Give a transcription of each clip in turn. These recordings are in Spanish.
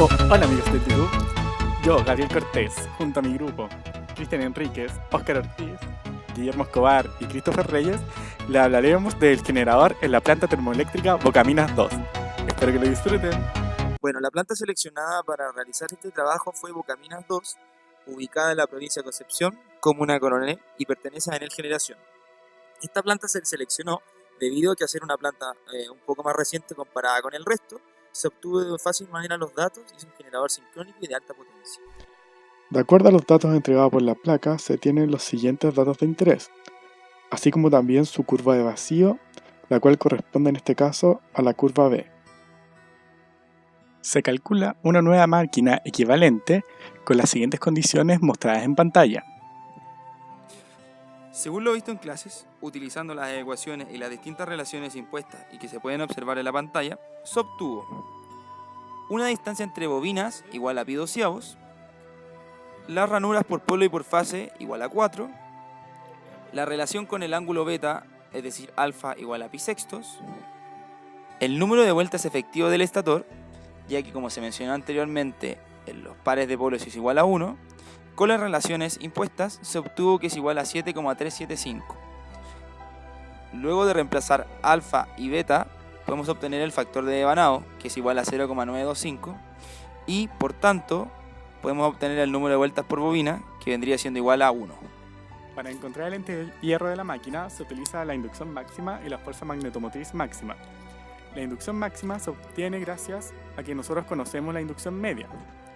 Hola amigos de YouTube, yo, Gabriel Cortés, junto a mi grupo, Cristian Enríquez, Óscar Ortiz, Guillermo Escobar y Christopher Reyes, le hablaremos del generador en la planta termoeléctrica Bocaminas 2. Espero que lo disfruten. Bueno, la planta seleccionada para realizar este trabajo fue Bocaminas 2, ubicada en la provincia de Concepción, comuna de Coronel, y pertenece a Enel Generación. Esta planta se seleccionó debido a que, al ser una planta un poco más reciente comparada con el resto, se obtuvo de fácil manera los datos y es un generador sincrónico y de alta potencia. De acuerdo a los datos entregados por la placa, se tienen los siguientes datos de interés, así como también su curva de vacío, la cual corresponde en este caso a la curva B. Se calcula una nueva máquina equivalente con las siguientes condiciones mostradas en pantalla. Según lo visto en clases, utilizando las ecuaciones y las distintas relaciones impuestas y que se pueden observar en la pantalla, se obtuvo una distancia entre bobinas igual a pi doceavos, las ranuras por polo y por fase igual a 4, la relación con el ángulo beta, es decir, alfa igual a pi sextos, el número de vueltas efectivo del estator, ya que como se mencionó anteriormente, en los pares de polos es igual a 1, con las relaciones impuestas se obtuvo que es igual a 7,375. Luego de reemplazar alfa y beta, podemos obtener el factor de devanado, que es igual a 0,925, y por tanto podemos obtener el número de vueltas por bobina, que vendría siendo igual a 1. Para encontrar el entierro de la máquina se utiliza la inducción máxima y la fuerza magnetomotriz máxima. La inducción máxima se obtiene gracias a que nosotros conocemos la inducción media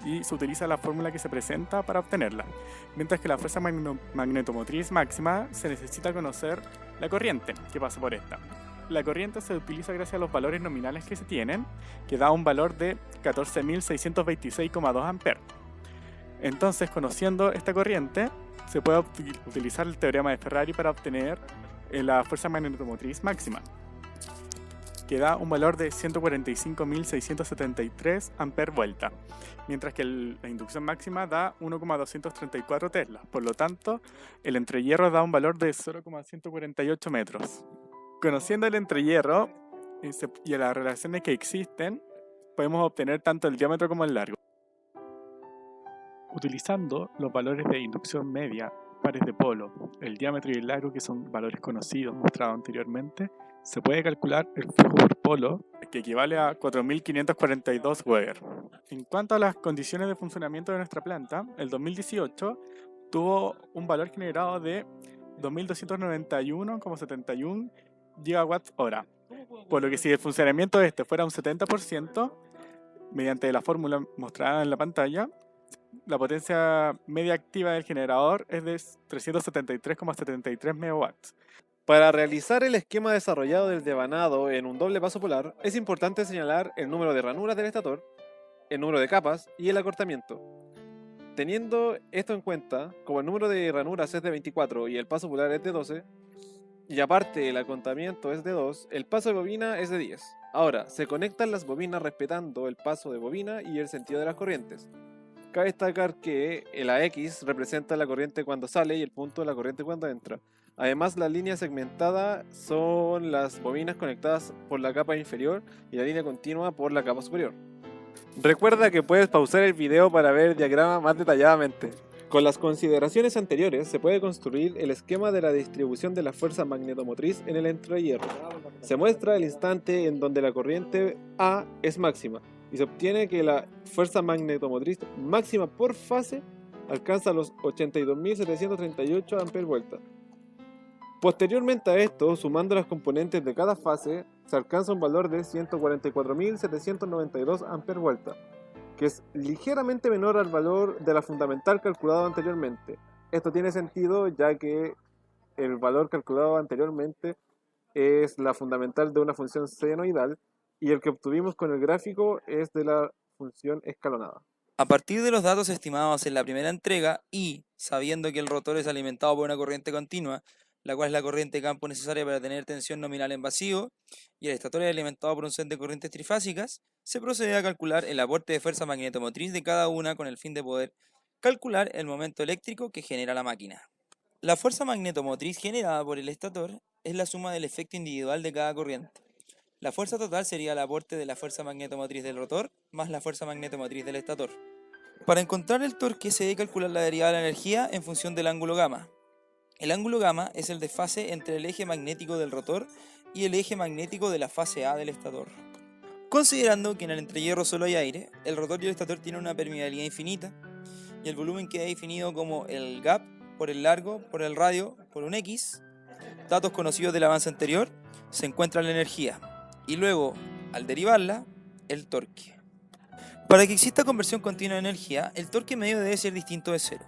y se utiliza la fórmula que se presenta para obtenerla, mientras que la fuerza magnetomotriz máxima se necesita conocer la corriente que pasa por esta. La corriente se utiliza gracias a los valores nominales que se tienen, que da un valor de 14.626,2 amperes. Entonces, conociendo esta corriente, se puede utilizar el teorema de Ferrari para obtener la fuerza magnetomotriz máxima, que da un valor de 145.673 amperes-vuelta, mientras que la inducción máxima da 1,234 teslas. Por lo tanto, el entrehierro da un valor de 0,148 metros. Conociendo el entrehierro y las relaciones que existen, podemos obtener tanto el diámetro como el largo. Utilizando los valores de inducción media, pares de polo, el diámetro y el largo, que son valores conocidos mostrados anteriormente, se puede calcular el flujo por polo, que equivale a 4.542 Weber. En cuanto a las condiciones de funcionamiento de nuestra planta, el 2018 tuvo un valor generado de 2.291,71 GWh, por lo que si el funcionamiento de este fuera un 70%, mediante la fórmula mostrada en la pantalla, la potencia media activa del generador es de 373,73 MW. Para realizar el esquema desarrollado del devanado en un doble paso polar, es importante señalar el número de ranuras del estator, el número de capas y el acortamiento. Teniendo esto en cuenta, como el número de ranuras es de 24 y el paso polar es de 12, y aparte el acortamiento es de 2, el paso de bobina es de 10. Ahora, se conectan las bobinas respetando el paso de bobina y el sentido de las corrientes. Cabe destacar que la X representa la corriente cuando sale y el punto de la corriente cuando entra. Además, la línea segmentada son las bobinas conectadas por la capa inferior y la línea continua por la capa superior. Recuerda que puedes pausar el video para ver el diagrama más detalladamente. Con las consideraciones anteriores se puede construir el esquema de la distribución de la fuerza magnetomotriz en el entrehierro. Se muestra el instante en donde la corriente A es máxima y se obtiene que la fuerza magnetomotriz máxima por fase alcanza los 82.738 amperes-vuelta. Posteriormente a esto, sumando las componentes de cada fase, se alcanza un valor de 144.792 amperes-vuelta, que es ligeramente menor al valor de la fundamental calculado anteriormente. Esto tiene sentido ya que el valor calculado anteriormente es la fundamental de una función senoidal y el que obtuvimos con el gráfico es de la función escalonada. A partir de los datos estimados en la primera entrega y sabiendo que el rotor es alimentado por una corriente continua, la cual es la corriente de campo necesaria para tener tensión nominal en vacío, y el estator es alimentado por un set de corrientes trifásicas, se procede a calcular el aporte de fuerza magnetomotriz de cada una con el fin de poder calcular el momento eléctrico que genera la máquina. La fuerza magnetomotriz generada por el estator es la suma del efecto individual de cada corriente. La fuerza total sería el aporte de la fuerza magnetomotriz del rotor más la fuerza magnetomotriz del estator. Para encontrar el torque se debe calcular la derivada de la energía en función del ángulo gamma. El ángulo gamma es el desfase entre el eje magnético del rotor y el eje magnético de la fase A del estator. Considerando que en el entrehierro solo hay aire, el rotor y el estator tienen una permeabilidad infinita y el volumen queda definido como el gap por el largo, por el radio, por un X, datos conocidos del avance anterior, se encuentra la energía y luego, al derivarla, el torque. Para que exista conversión continua de energía, el torque medio debe ser distinto de cero.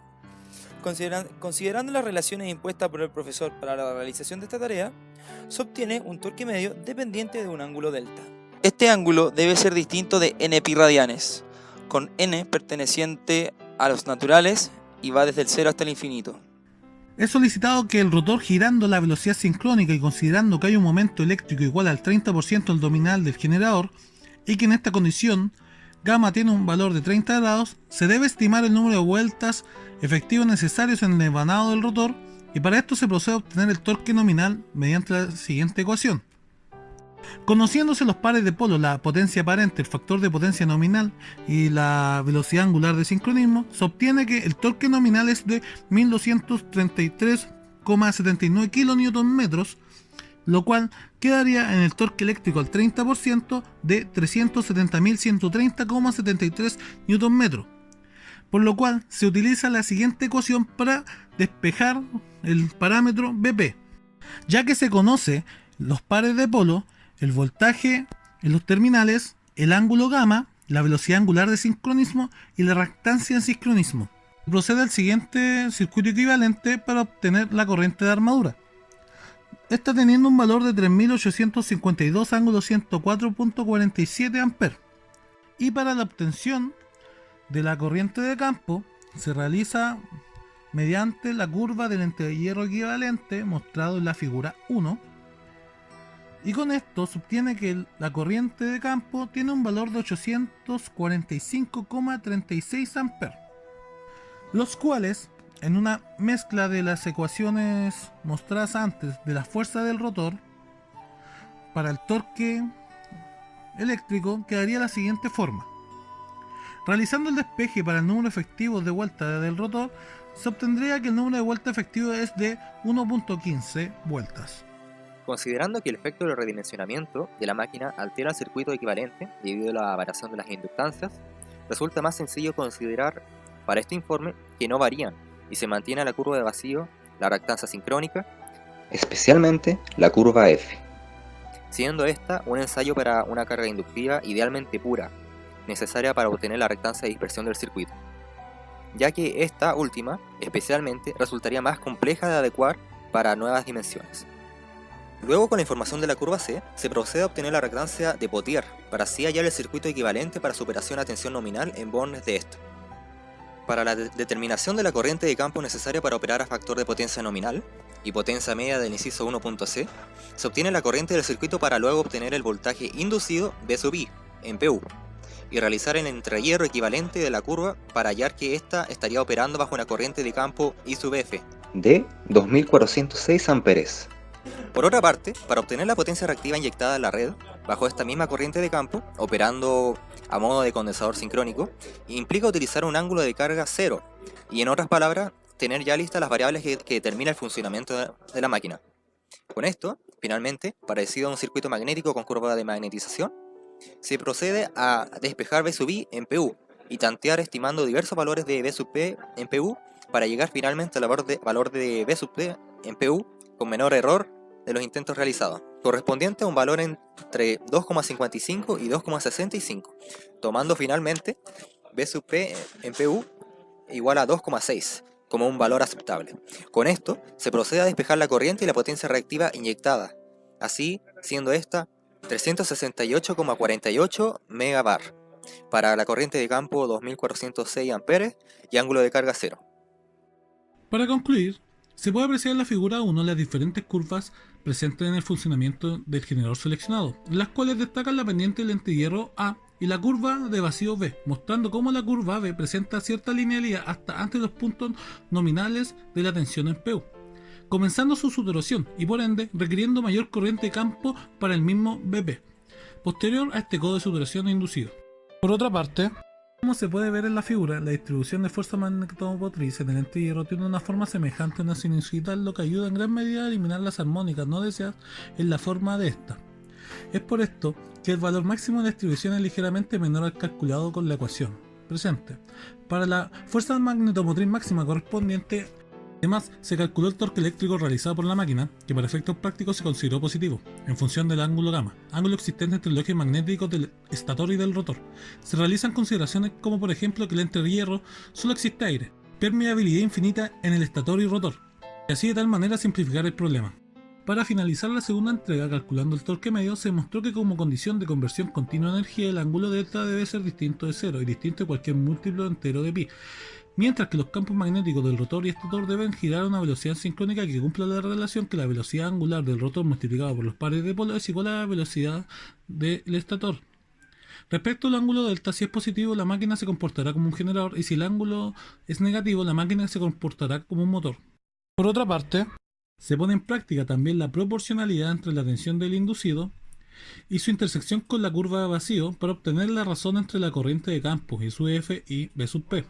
Considerando las relaciones impuestas por el profesor para la realización de esta tarea, se obtiene un torque medio dependiente de un ángulo delta. Este ángulo debe ser distinto de npi radianes, con n perteneciente a los naturales y va desde el 0 hasta el infinito. Es solicitado que el rotor, girando a la velocidad sincrónica y considerando que hay un momento eléctrico igual al 30% del nominal del generador, y que en esta condición gamma tiene un valor de 30 grados, se debe estimar el número de vueltas efectivos necesarios en el devanado del rotor, y para esto se procede a obtener el torque nominal mediante la siguiente ecuación. Conociéndose los pares de polos, la potencia aparente, el factor de potencia nominal y la velocidad angular de sincronismo, se obtiene que el torque nominal es de 1233,79 kN, lo cual quedaría en el torque eléctrico al 30% de 370.130,73 Nm, por lo cual se utiliza la siguiente ecuación para despejar el parámetro Vp, ya que se conoce los pares de polo, el voltaje en los terminales, el ángulo gamma, la velocidad angular de sincronismo y la reactancia en sincronismo. Procede al siguiente circuito equivalente para obtener la corriente de armadura. Esta teniendo un valor de 3852 ángulo 104.47 A. Y para la obtención de la corriente de campo se realiza mediante la curva del entrehierro equivalente mostrado en la figura 1. Y con esto se obtiene que la corriente de campo tiene un valor de 845,36 A, los cuales, en una mezcla de las ecuaciones mostradas antes de la fuerza del rotor, para el torque eléctrico quedaría la siguiente forma. Realizando el despeje para el número efectivo de vueltas del rotor, se obtendría que el número de vueltas efectivo es de 1.15 vueltas. Considerando que el efecto del redimensionamiento de la máquina altera el circuito equivalente debido a la variación de las inductancias, resulta más sencillo considerar para este informe que no varían y se mantiene la curva de vacío, la reactancia sincrónica, especialmente la curva F, siendo esta un ensayo para una carga inductiva idealmente pura, necesaria para obtener la reactancia de dispersión del circuito, ya que esta última, especialmente, resultaría más compleja de adecuar para nuevas dimensiones. Luego, con la información de la curva C, se procede a obtener la reactancia de Potier, para así hallar el circuito equivalente para superación a tensión nominal en bornes de esto. Para la determinación de la corriente de campo necesaria para operar a factor de potencia nominal y potencia media del inciso 1.c, se obtiene la corriente del circuito para luego obtener el voltaje inducido V sub I en PU, y realizar el entrehierro equivalente de la curva para hallar que ésta estaría operando bajo una corriente de campo I sub F de 2406 amperes. Por otra parte, para obtener la potencia reactiva inyectada en la red, bajo esta misma corriente de campo, operando a modo de condensador sincrónico, implica utilizar un ángulo de carga cero, y en otras palabras, tener ya listas las variables que determinan el funcionamiento de la máquina. Con esto, finalmente, parecido a un circuito magnético con curva de magnetización, se procede a despejar V sub I en PU, y tantear estimando diversos valores de V sub P en PU, para llegar finalmente al valor de V sub P en PU con menor error de los intentos realizados, correspondiente a un valor entre 2,55 y 2,65, tomando finalmente V sub P en PU igual a 2,6 como un valor aceptable. Con esto se procede a despejar la corriente y la potencia reactiva inyectada, así siendo esta 368,48 megabar para la corriente de campo 2406 amperes y ángulo de carga 0. Para concluir, se puede apreciar en la figura 1 las diferentes curvas presentes en el funcionamiento del generador seleccionado, las cuales destacan la pendiente del entrehierro A y la curva de vacío B, mostrando cómo la curva B presenta cierta linealidad hasta antes de los puntos nominales de la tensión en PU, comenzando su saturación y por ende requiriendo mayor corriente de campo para el mismo BP, posterior a este codo de superación inducido. Por otra parte, como se puede ver en la figura, la distribución de fuerza magnetomotriz en el ente hierro tiene una forma semejante a una sinusoidal, lo que ayuda en gran medida a eliminar las armónicas no deseadas en la forma de esta. Es por esto que el valor máximo de distribución es ligeramente menor al calculado con la ecuación presente. Para la fuerza magnetomotriz máxima correspondiente, además, se calculó el torque eléctrico realizado por la máquina, que para efectos prácticos se consideró positivo, en función del ángulo gamma, ángulo existente entre el eje magnético del estator y del rotor. Se realizan consideraciones como por ejemplo que el ente hierro solo existe aire, permeabilidad infinita en el estator y rotor, y así de tal manera simplificar el problema. Para finalizar la segunda entrega calculando el torque medio, se demostró que como condición de conversión continua de energía, el ángulo delta debe ser distinto de 0 y distinto de cualquier múltiplo entero de pi, mientras que los campos magnéticos del rotor y estator deben girar a una velocidad sincrónica que cumpla la relación que la velocidad angular del rotor multiplicado por los pares de polos es igual a la velocidad del estator. Respecto al ángulo delta, si es positivo, la máquina se comportará como un generador, y si el ángulo es negativo, la máquina se comportará como un motor. Por otra parte, se pone en práctica también la proporcionalidad entre la tensión del inducido y su intersección con la curva de vacío para obtener la razón entre la corriente de campo I sub F y B sub P.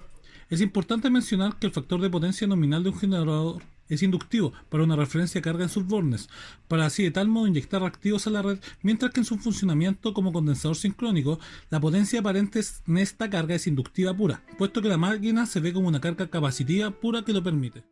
Es importante mencionar que el factor de potencia nominal de un generador es inductivo para una referencia a carga en sus bornes, para así de tal modo inyectar reactivos a la red, mientras que en su funcionamiento como condensador sincrónico, la potencia aparente en esta carga es inductiva pura, puesto que la máquina se ve como una carga capacitiva pura que lo permite.